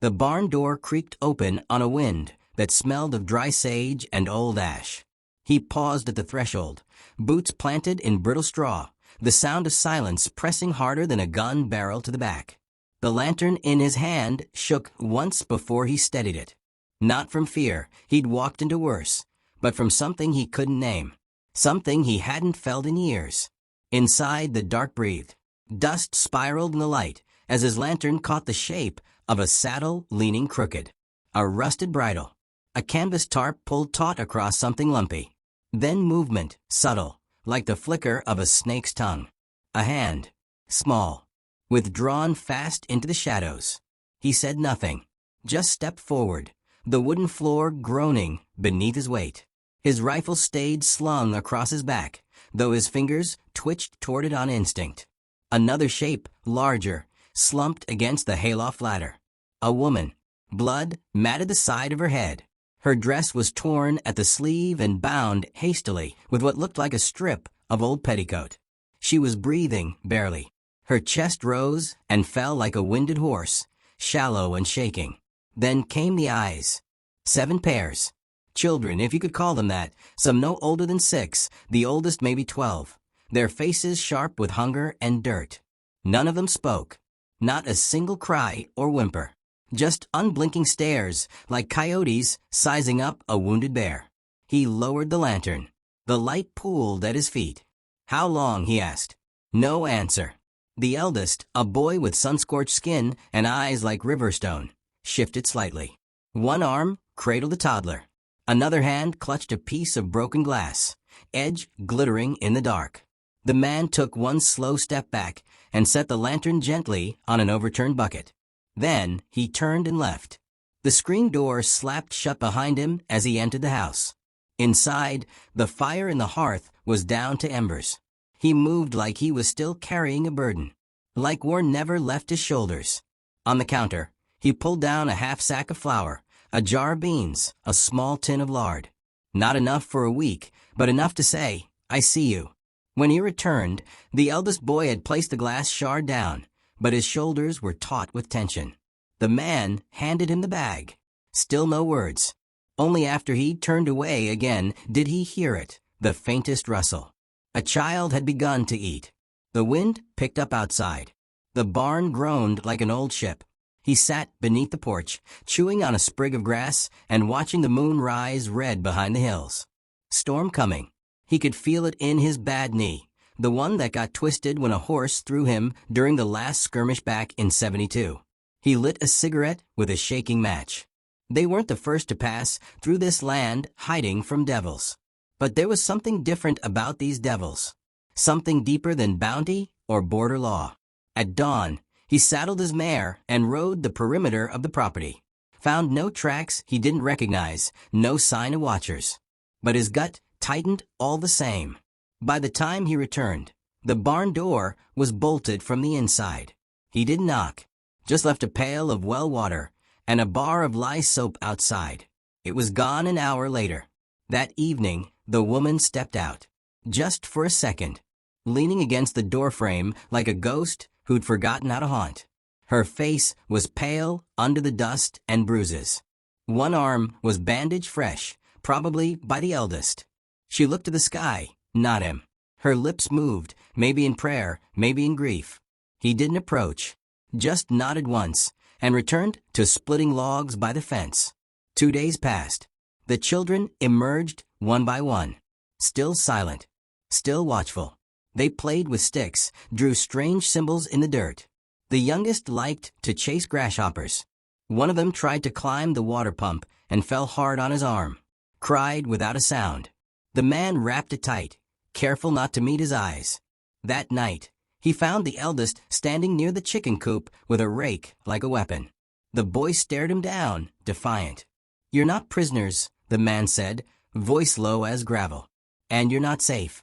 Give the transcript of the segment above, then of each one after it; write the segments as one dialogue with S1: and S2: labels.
S1: The barn door creaked open on a wind that smelled of dry sage and old ash. He paused at the threshold, boots planted in brittle straw, the sound of silence pressing harder than a gun barrel to the back. The lantern in his hand shook once before he steadied it. Not from fear, he'd walked into worse, but from something he couldn't name. Something he hadn't felt in years. Inside, the dark breathed. Dust spiraled in the light as his lantern caught the shape of a saddle leaning crooked. A rusted bridle. A canvas tarp pulled taut across something lumpy. Then movement, subtle, like the flicker of a snake's tongue. A hand. Small. Withdrawn fast into the shadows. He said nothing. Just stepped forward, the wooden floor groaning beneath his weight. His rifle stayed slung across his back, though his fingers twitched toward it on instinct. Another shape, larger, slumped against the hayloft ladder. A woman. Blood matted the side of her head. Her dress was torn at the sleeve and bound hastily with what looked like a strip of old petticoat. She was breathing, barely. Her chest rose and fell like a winded horse, shallow and shaking. Then came the eyes. 7 pairs. Children, if you could call them that, some no older than 6, the oldest maybe 12. Their faces sharp with hunger and dirt. None of them spoke. Not a single cry or whimper. Just unblinking stares, like coyotes sizing up a wounded bear. He lowered the lantern. The light pooled at his feet. How long, he asked. No answer. The eldest, a boy with sun-scorched skin and eyes like riverstone, shifted slightly. One arm cradled the toddler. Another hand clutched a piece of broken glass, edge glittering in the dark. The man took one slow step back and set the lantern gently on an overturned bucket. Then he turned and left. The screen door slapped shut behind him as he entered the house. Inside, the fire in the hearth was down to embers. He moved like he was still carrying a burden, like war never left his shoulders. On the counter, he pulled down a half sack of flour, a jar of beans, a small tin of lard. Not enough for a week, but enough to say, "I see you." When he returned, the eldest boy had placed the glass shard down, but his shoulders were taut with tension. The man handed him the bag. Still no words. Only after he turned away again did he hear it, the faintest rustle. A child had begun to eat. The wind picked up outside. The barn groaned like an old ship. He sat beneath the porch, chewing on a sprig of grass and watching the moon rise red behind the hills. Storm coming. He could feel it in his bad knee, the one that got twisted when a horse threw him during the last skirmish back in '72. He lit a cigarette with a shaking match. They weren't the first to pass through this land hiding from devils. But there was something different about these devils. Something deeper than bounty or border law. At dawn, he saddled his mare and rode the perimeter of the property. Found no tracks he didn't recognize, no sign of watchers. But his gut tightened all the same. By the time he returned, the barn door was bolted from the inside. He didn't knock, just left a pail of well water and a bar of lye soap outside. It was gone an hour later. That evening, the woman stepped out. Just for a second, leaning against the doorframe like a ghost who'd forgotten how to haunt. Her face was pale under the dust and bruises. One arm was bandaged fresh, probably by the eldest. She looked to the sky, not him. Her lips moved, maybe in prayer, maybe in grief. He didn't approach, just nodded once, and returned to splitting logs by the fence. 2 days passed. The children emerged one by one, still silent, still watchful. They played with sticks, drew strange symbols in the dirt. The youngest liked to chase grasshoppers. One of them tried to climb the water pump and fell hard on his arm, cried without a sound. The man wrapped it tight, careful not to meet his eyes. That night, he found the eldest standing near the chicken coop with a rake like a weapon. The boy stared him down, defiant. "You're not prisoners," the man said, voice low as gravel. "And you're not safe."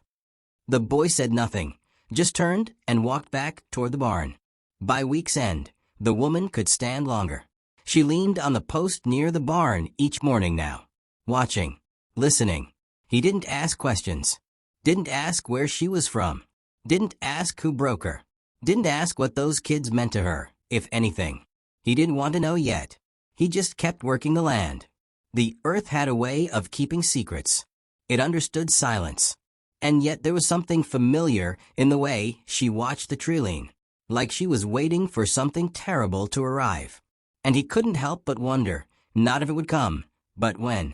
S1: The boy said nothing, just turned and walked back toward the barn. By week's end, the woman could stand longer. She leaned on the post near the barn each morning now, watching, listening. He didn't ask questions. Didn't ask where she was from. Didn't ask who broke her. Didn't ask what those kids meant to her, if anything. He didn't want to know yet. He just kept working the land. The earth had a way of keeping secrets. It understood silence. And yet there was something familiar in the way she watched the trilene, like she was waiting for something terrible to arrive. And he couldn't help but wonder, not if it would come, but when.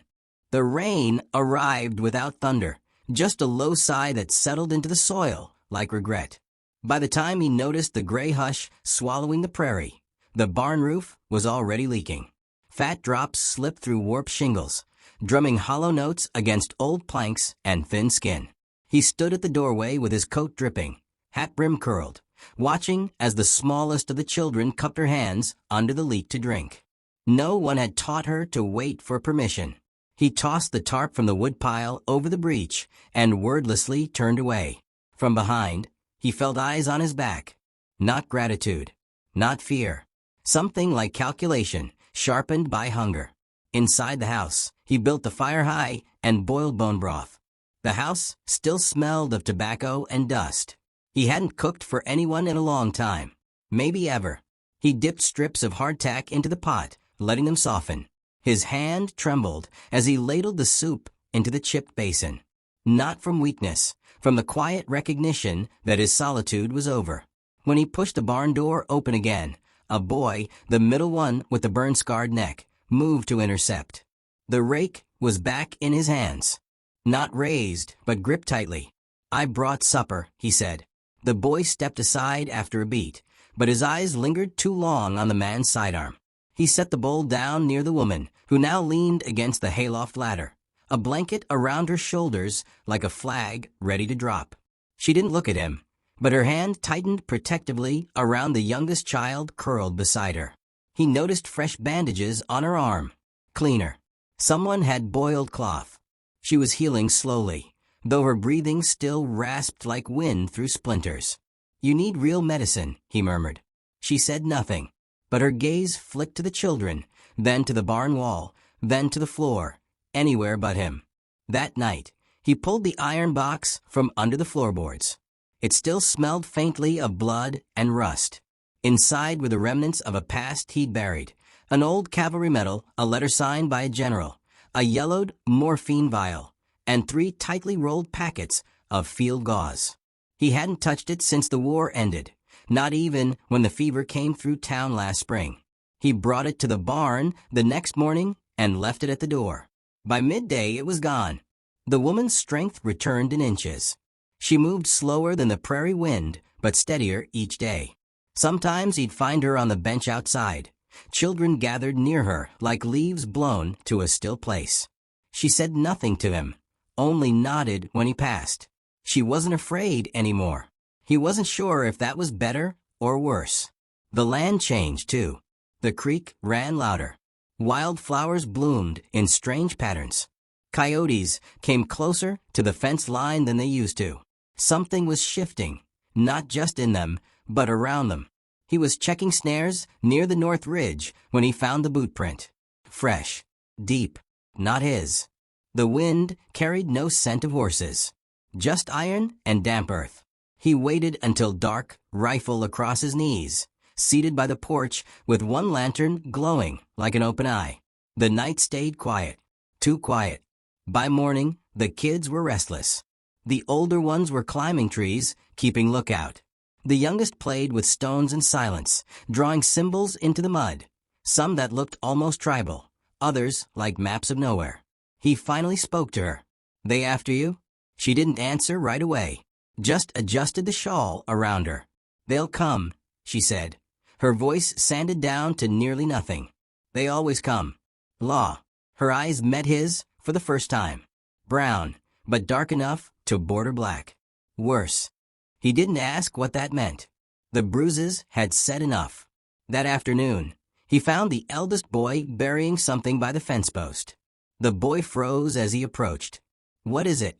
S1: The rain arrived without thunder, just a low sigh that settled into the soil like regret. By the time he noticed the gray hush swallowing the prairie, the barn roof was already leaking. Fat drops slipped through warped shingles, drumming hollow notes against old planks and thin skin. He stood at the doorway with his coat dripping, hat brim curled, watching as the smallest of the children cupped her hands under the leak to drink. No one had taught her to wait for permission. He tossed the tarp from the woodpile over the breach and wordlessly turned away. From behind, he felt eyes on his back. Not gratitude, not fear. Something like calculation, sharpened by hunger. Inside the house, he built the fire high and boiled bone broth. The house still smelled of tobacco and dust. He hadn't cooked for anyone in a long time, maybe ever. He dipped strips of hardtack into the pot, letting them soften. His hand trembled as he ladled the soup into the chipped basin. Not from weakness, from the quiet recognition that his solitude was over. When he pushed the barn door open again, a boy, the middle one with the burn-scarred neck, moved to intercept. The rake was back in his hands. Not raised, but gripped tightly. "I brought supper," he said. The boy stepped aside after a beat, but his eyes lingered too long on the man's sidearm. He set the bowl down near the woman, who now leaned against the hayloft ladder, a blanket around her shoulders like a flag ready to drop. She didn't look at him, but her hand tightened protectively around the youngest child curled beside her. He noticed fresh bandages on her arm. Cleaner. Someone had boiled cloth. She was healing slowly, though her breathing still rasped like wind through splinters. "You need real medicine," he murmured. She said nothing, but her gaze flicked to the children, then to the barn wall, then to the floor, anywhere but him. That night, he pulled the iron box from under the floorboards. It still smelled faintly of blood and rust. Inside were the remnants of a past he'd buried, an old cavalry medal, a letter signed by a general, a yellowed morphine vial, and 3 tightly rolled packets of field gauze. He hadn't touched it since the war ended, not even when the fever came through town last spring. He brought it to the barn the next morning and left it at the door. By midday it was gone. The woman's strength returned in inches. She moved slower than the prairie wind, but steadier each day. Sometimes he'd find her on the bench outside. Children gathered near her like leaves blown to a still place. She said nothing to him, only nodded when he passed. She wasn't afraid anymore. He wasn't sure if that was better or worse. The land changed, too. The creek ran louder. Wildflowers bloomed in strange patterns. Coyotes came closer to the fence line than they used to. Something was shifting, not just in them, but around them. He was checking snares near the north ridge when he found the boot print. Fresh, deep, not his. The wind carried no scent of horses, just iron and damp earth. He waited until dark, rifle across his knees, seated by the porch with one lantern glowing like an open eye. The night stayed quiet, too quiet. By morning, the kids were restless. The older ones were climbing trees, keeping lookout. The youngest played with stones in silence, drawing symbols into the mud, some that looked almost tribal, others like maps of nowhere. He finally spoke to her. "They after you?" She didn't answer right away, just adjusted the shawl around her. "They'll come," she said. Her voice sanded down to nearly nothing. "They always come." Law. Her eyes met his for the first time. Brown, but dark enough to border black. Worse. He didn't ask what that meant. The bruises had said enough. That afternoon, he found the eldest boy burying something by the fence post. The boy froze as he approached. "What is it?"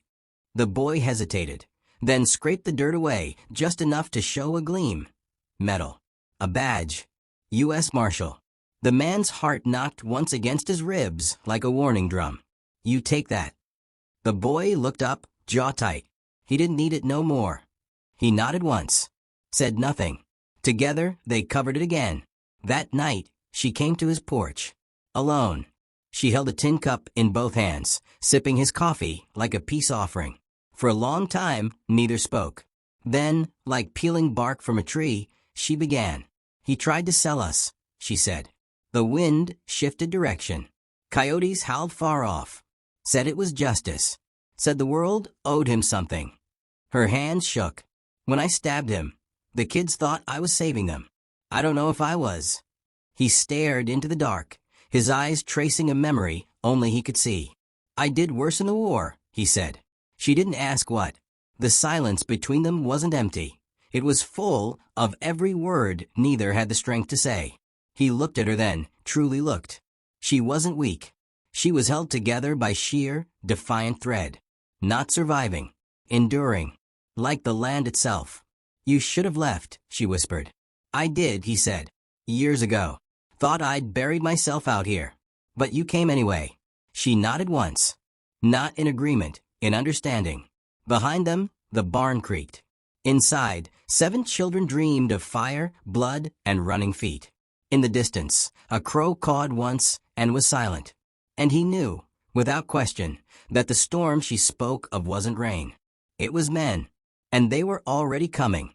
S1: The boy hesitated, then scraped the dirt away just enough to show a gleam. Metal. A badge. U.S. Marshal. The man's heart knocked once against his ribs like a warning drum. "You take that." The boy looked up, jaw tight. He didn't need it no more. He nodded once, said nothing. Together, they covered it again. That night, she came to his porch. Alone. She held a tin cup in both hands, sipping his coffee like a peace offering. For a long time, neither spoke. Then, like peeling bark from a tree, she began. "He tried to sell us," she said. The wind shifted direction. Coyotes howled far off. Said it was justice. Said the world owed him something. Her hands shook. "When I stabbed him, the kids thought I was saving them. I don't know if I was." He stared into the dark, his eyes tracing a memory only he could see. "I did worse in the war," he said. She didn't ask what. The silence between them wasn't empty. It was full of every word neither had the strength to say. He looked at her then, truly looked. She wasn't weak. She was held together by sheer, defiant thread. Not surviving. Enduring. Like the land itself. "You should have left," she whispered. "I did," he said. "Years ago. Thought I'd buried myself out here. But you came anyway." She nodded once. Not in agreement, in understanding. Behind them, the barn creaked. Inside, 7 children dreamed of fire, blood, and running feet. In the distance, a crow cawed once and was silent. And he knew, without question, that the storm she spoke of wasn't rain. It was men. And they were already coming.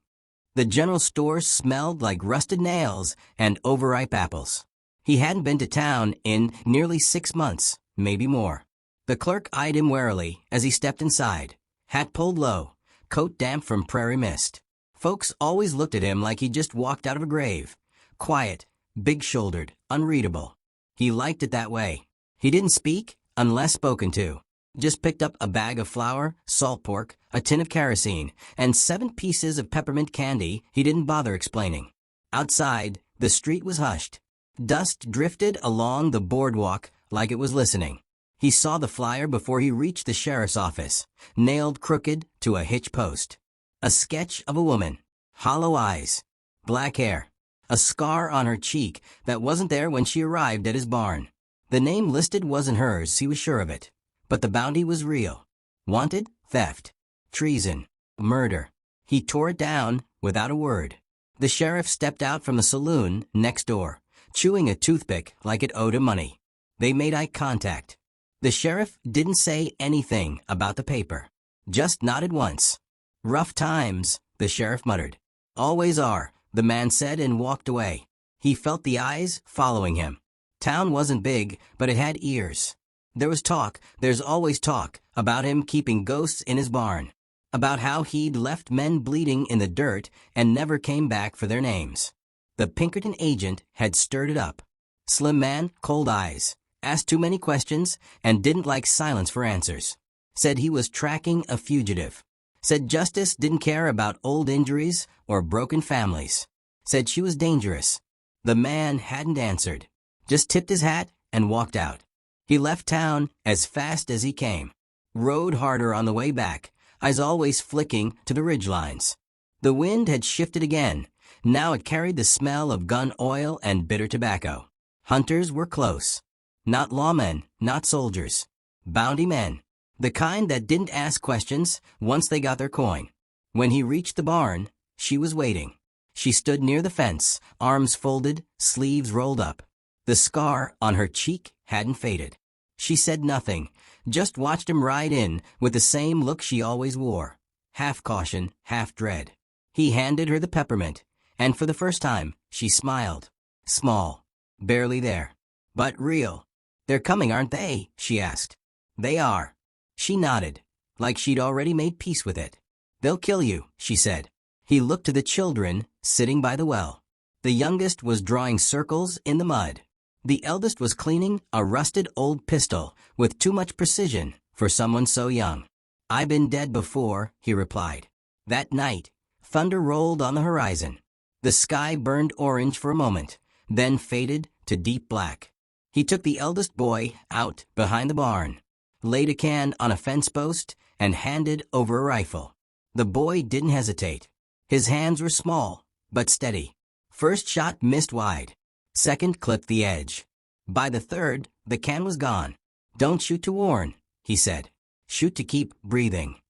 S1: The general store smelled like rusted nails and overripe apples. He hadn't been to town in nearly 6 months, maybe more. The clerk eyed him warily as he stepped inside, hat pulled low, coat damp from prairie mist. Folks always looked at him like he just walked out of a grave. Quiet, big-shouldered, unreadable. He liked it that way. He didn't speak unless spoken to. Just picked up a bag of flour, salt pork, a tin of kerosene, and 7 pieces of peppermint candy he didn't bother explaining. Outside, the street was hushed. Dust drifted along the boardwalk like it was listening. He saw the flyer before he reached the sheriff's office, nailed crooked to a hitch post. A sketch of a woman. Hollow eyes. Black hair. A scar on her cheek that wasn't there when she arrived at his barn. The name listed wasn't hers, he was sure of it. But the bounty was real. Wanted, theft, treason, murder. He tore it down without a word. The sheriff stepped out from the saloon next door, chewing a toothpick like it owed him money. They made eye contact. The sheriff didn't say anything about the paper. Just nodded once. "Rough times," the sheriff muttered. "Always are," the man said and walked away. He felt the eyes following him. Town wasn't big, but it had ears. There was talk, there's always talk, about him keeping ghosts in his barn. About how he'd left men bleeding in the dirt and never came back for their names. The Pinkerton agent had stirred it up. Slim man, cold eyes, asked too many questions and didn't like silence for answers. Said he was tracking a fugitive. Said justice didn't care about old injuries or broken families. Said she was dangerous. The man hadn't answered. Just tipped his hat and walked out. He left town as fast as he came. Rode harder on the way back, eyes always flicking to the ridgelines. The wind had shifted again. Now it carried the smell of gun oil and bitter tobacco. Hunters were close. Not lawmen, not soldiers. Bounty men. The kind that didn't ask questions once they got their coin. When he reached the barn, she was waiting. She stood near the fence, arms folded, sleeves rolled up. The scar on her cheek hadn't faded. She said nothing, just watched him ride in with the same look she always wore. Half caution, half dread. He handed her the peppermint, and for the first time, she smiled. Small. Barely there. But real. "They're coming, aren't they?" she asked. "They are." She nodded, like she'd already made peace with it. "They'll kill you," she said. He looked to the children sitting by the well. The youngest was drawing circles in the mud. The eldest was cleaning a rusted old pistol with too much precision for someone so young. "I've been dead before," he replied. That night, thunder rolled on the horizon. The sky burned orange for a moment, then faded to deep black. He took the eldest boy out behind the barn, laid a can on a fence post, and handed over a rifle. The boy didn't hesitate. His hands were small, but steady. First shot missed wide. Second clipped the edge. By the third, the can was gone. "Don't shoot to warn," he said. "Shoot to keep breathing."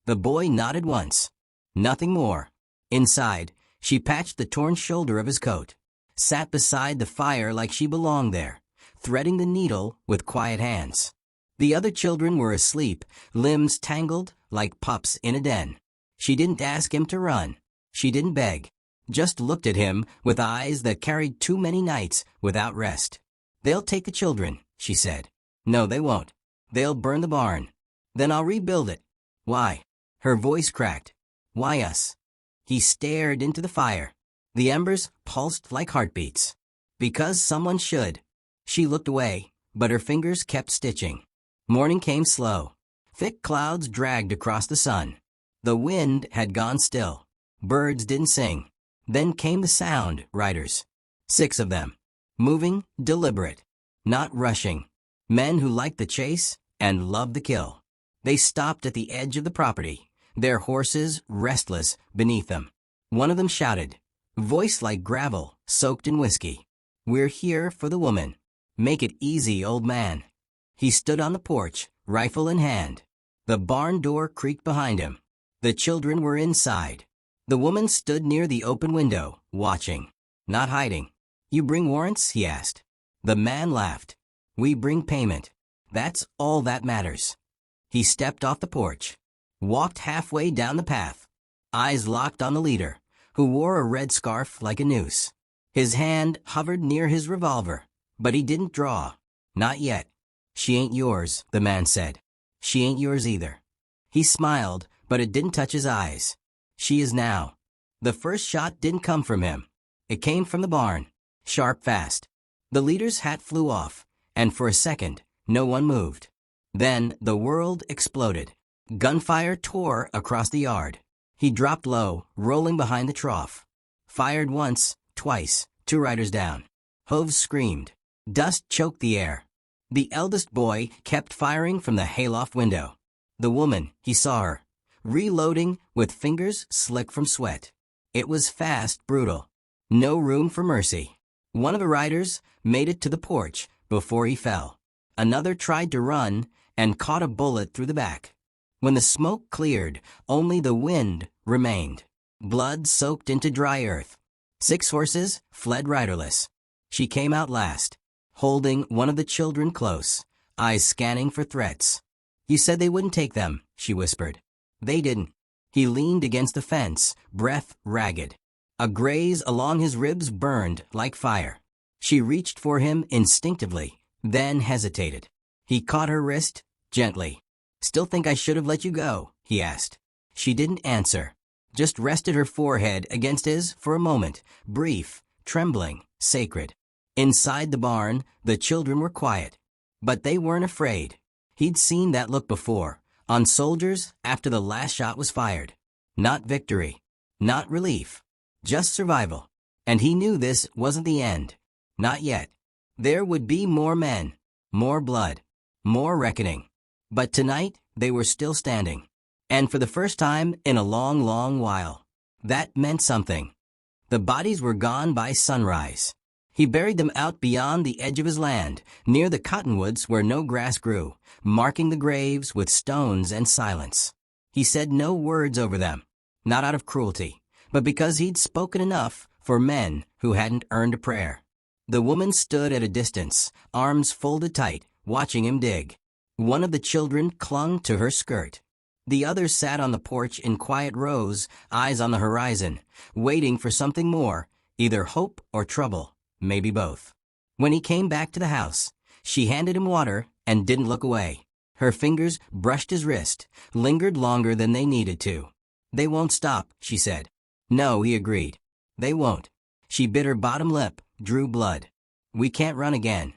S1: The boy nodded once. Nothing more. Inside, she patched the torn shoulder of his coat. Sat beside the fire like she belonged there. threading the needle with quiet hands. The other children were asleep, limbs tangled like pups in a den. She didn't ask him to run. She didn't beg. Just looked at him with eyes that carried too many nights without rest. "They'll take the children," she said. "No, they won't. They'll burn the barn. Then I'll rebuild it." "Why?" Her voice cracked. "Why us?" He stared into the fire. The embers pulsed like heartbeats. "Because someone should." She looked away, but her fingers kept stitching. Morning came slow. Thick clouds dragged across the sun. The wind had gone still. Birds didn't sing. Then came the sound riders. 6 of them. Moving, deliberate. Not rushing. Men who liked the chase and loved the kill. They stopped at the edge of the property, their horses restless beneath them. One of them shouted, voice like gravel soaked in whiskey, "We're here for the woman. Make it easy, old man." He stood on the porch, rifle in hand. The barn door creaked behind him. The children were inside. The woman stood near the open window, watching, not hiding. "You bring warrants?" he asked. The man laughed. "We bring payment. That's all that matters." He stepped off the porch, walked halfway down the path, eyes locked on the leader, who wore a red scarf like a noose. His hand hovered near his revolver, but he didn't draw. "Not yet." "She ain't yours," the man said. "She ain't yours either." He smiled, but it didn't touch his eyes. "She is now." The first shot didn't come from him. It came from the barn, sharp, fast. The leader's hat flew off, and for a second, no one moved. Then the world exploded. Gunfire tore across the yard. He dropped low, rolling behind the trough. Fired once, twice, 2 riders down. Hooves screamed. Dust choked the air. The eldest boy kept firing from the hayloft window. The woman, he saw her, reloading with fingers slick from sweat. It was fast, brutal. No room for mercy. One of the riders made it to the porch before he fell. Another tried to run and caught a bullet through the back. When the smoke cleared, only the wind remained. Blood soaked into dry earth. 6 horses fled riderless. She came out last, holding one of the children close, eyes scanning for threats. "You said they wouldn't take them," she whispered. "They didn't." He leaned against the fence, breath ragged. A graze along his ribs burned like fire. She reached for him instinctively, then hesitated. He caught her wrist, gently. "Still think I should have let you go?" he asked. She didn't answer, just rested her forehead against his for a moment, brief, trembling, sacred. Inside the barn, the children were quiet. But they weren't afraid. He'd seen that look before, on soldiers after the last shot was fired. Not victory, not relief, just survival. And he knew this wasn't the end. Not yet. There would be more men, more blood, more reckoning. But tonight, they were still standing. And for the first time in a long, long while. That meant something. The bodies were gone by sunrise. He buried them out beyond the edge of his land, near the cottonwoods where no grass grew, marking the graves with stones and silence. He said no words over them, not out of cruelty, but because he'd spoken enough for men who hadn't earned a prayer. The woman stood at a distance, arms folded tight, watching him dig. One of the children clung to her skirt. The others sat on the porch in quiet rows, eyes on the horizon, waiting for something more, either hope or trouble, maybe both. When he came back to the house, she handed him water and didn't look away. Her fingers brushed his wrist, lingered longer than they needed to. "They won't stop," she said. "No," he agreed. "They won't." She bit her bottom lip, drew blood. "We can't run again."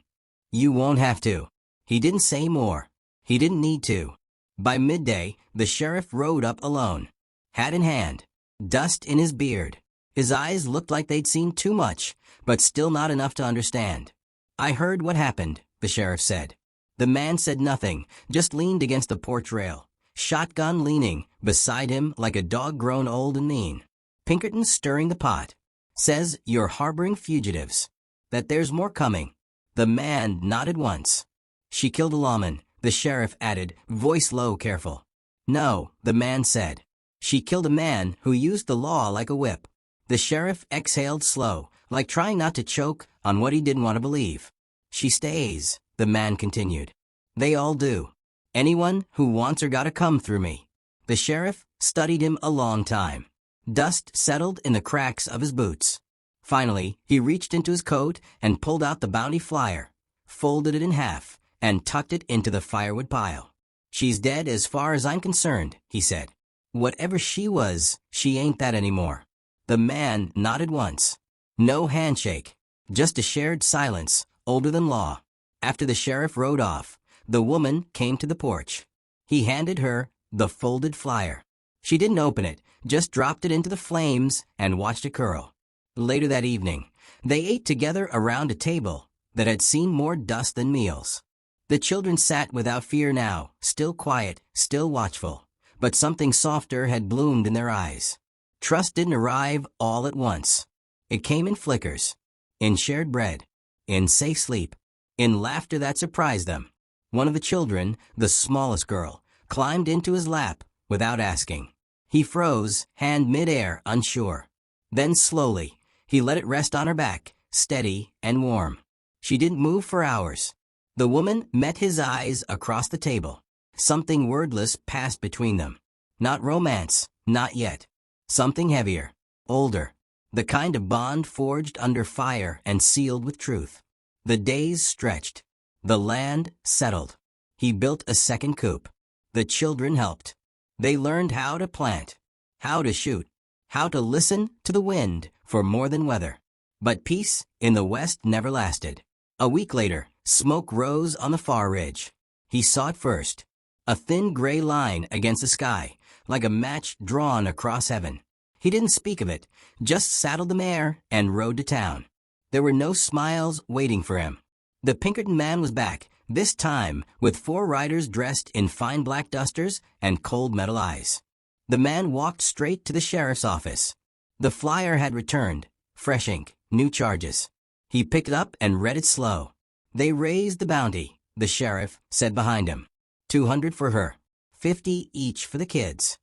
S1: "You won't have to." He didn't say more. He didn't need to. By midday, the sheriff rode up alone, hat in hand, dust in his beard. His eyes looked like they'd seen too much, but still not enough to understand. "I heard what happened," the sheriff said. The man said nothing, just leaned against the porch rail, shotgun leaning beside him like a dog grown old and mean. "Pinkerton's stirring the pot. Says you're harboring fugitives. That there's more coming." The man nodded once. "She killed a lawman," the sheriff added, voice low, careful. "No," the man said. "She killed a man who used the law like a whip." The sheriff exhaled slow, like trying not to choke on what he didn't want to believe. She stays, the man continued. They all do. Anyone who wants her gotta come through me. The sheriff studied him a long time. Dust settled in the cracks of his boots. Finally, he reached into his coat and pulled out the bounty flyer, folded it in half, and tucked it into the firewood pile. She's dead as far as I'm concerned, he said. Whatever she was, she ain't that anymore. The man nodded once. No handshake, just a shared silence, older than law. After the sheriff rode off, the woman came to the porch. He handed her the folded flyer. She didn't open it, just dropped it into the flames and watched it curl. Later that evening, they ate together around a table that had seen more dust than meals. The children sat without fear now, still quiet, still watchful, but something softer had bloomed in their eyes. Trust didn't arrive all at once. It came in flickers, in shared bread, in safe sleep, in laughter that surprised them. One of the children, the smallest girl, climbed into his lap without asking. He froze, hand midair, unsure. Then slowly, he let it rest on her back, steady and warm. She didn't move for hours. The woman met his eyes across the table. Something wordless passed between them. Not romance, not yet. Something heavier, older. The kind of bond forged under fire and sealed with truth. The days stretched. The land settled. He built a second coop. The children helped. They learned how to plant, how to shoot, how to listen to the wind for more than weather. But peace in the west never lasted. A week later, smoke rose on the far ridge. He saw it first. A thin gray line against the sky, like a match drawn across heaven. He didn't speak of it, just saddled the mare and rode to town. There were no smiles waiting for him. The Pinkerton man was back, this time with 4 riders dressed in fine black dusters and cold metal eyes. The man walked straight to the sheriff's office. The flyer had returned, fresh ink, new charges. He picked it up and read it slow. They raised the bounty, the sheriff said behind him. 200 for her, 50 each for the kids.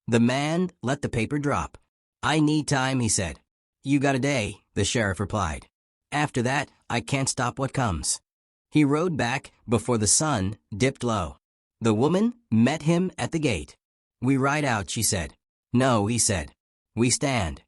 S1: The man let the paper drop. I need time, he said. You got a day, the sheriff replied. After that, I can't stop what comes. He rode back before the sun dipped low. The woman met him at the gate. We ride out, she said. No, he said. We stand.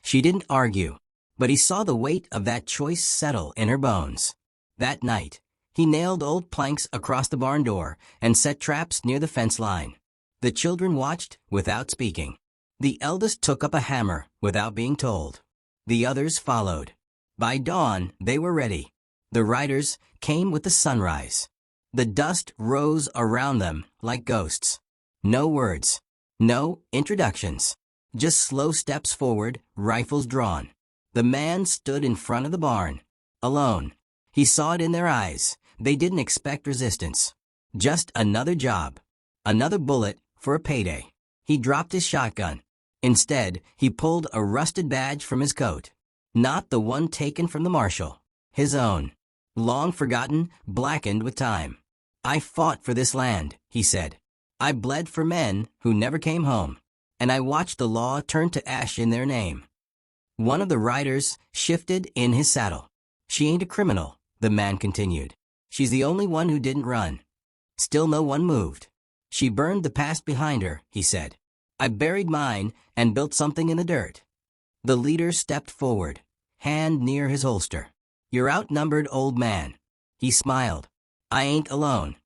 S1: She didn't argue, but he saw the weight of that choice settle in her bones. That night, he nailed old planks across the barn door and set traps near the fence line. The children watched without speaking. The eldest took up a hammer without being told. The others followed. By dawn, they were ready. The riders came with the sunrise. The dust rose around them like ghosts. No words, no introductions, just slow steps forward, rifles drawn. The man stood in front of the barn, alone. He saw it in their eyes. They didn't expect resistance. Just another job, another bullet for a payday. He dropped his shotgun. Instead, he pulled a rusted badge from his coat. Not the one taken from the marshal. His own. Long forgotten, blackened with time. I fought for this land, he said. I bled for men who never came home. And I watched the law turn to ash in their name. One of the riders shifted in his saddle. She ain't a criminal, the man continued. She's the only one who didn't run. Still no one moved. She burned the past behind her, he said. I buried mine and built something in the dirt. The leader stepped forward, hand near his holster. You're outnumbered, old man. He smiled. I ain't alone.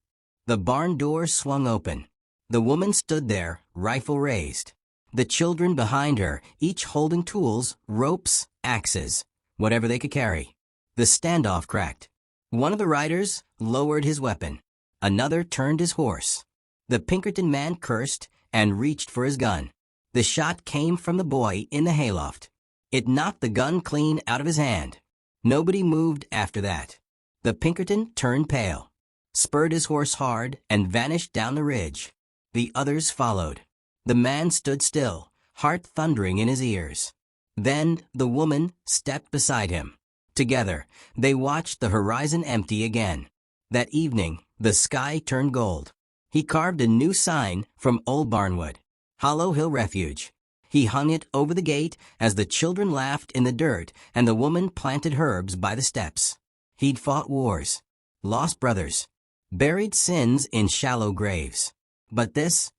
S1: The barn door swung open. The woman stood there, rifle raised. The children behind her, each holding tools, ropes, axes, whatever they could carry. The standoff cracked. One of the riders lowered his weapon. Another turned his horse. The Pinkerton man cursed and reached for his gun. The shot came from the boy in the hayloft. It knocked the gun clean out of his hand. Nobody moved after that. The Pinkerton turned pale, spurred his horse hard, and vanished down the ridge. The others followed. The man stood still, heart thundering in his ears. Then the woman stepped beside him. Together, they watched the horizon empty again. That evening, the sky turned gold. He carved a new sign from Old Barnwood, Hollow Hill Refuge. He hung it over the gate as the children laughed in the dirt and the woman planted herbs by the steps. He'd fought wars, lost brothers, buried sins in shallow graves. But this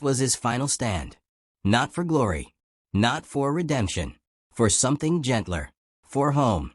S1: was his final stand. Not for glory, not for redemption, for something gentler, for home.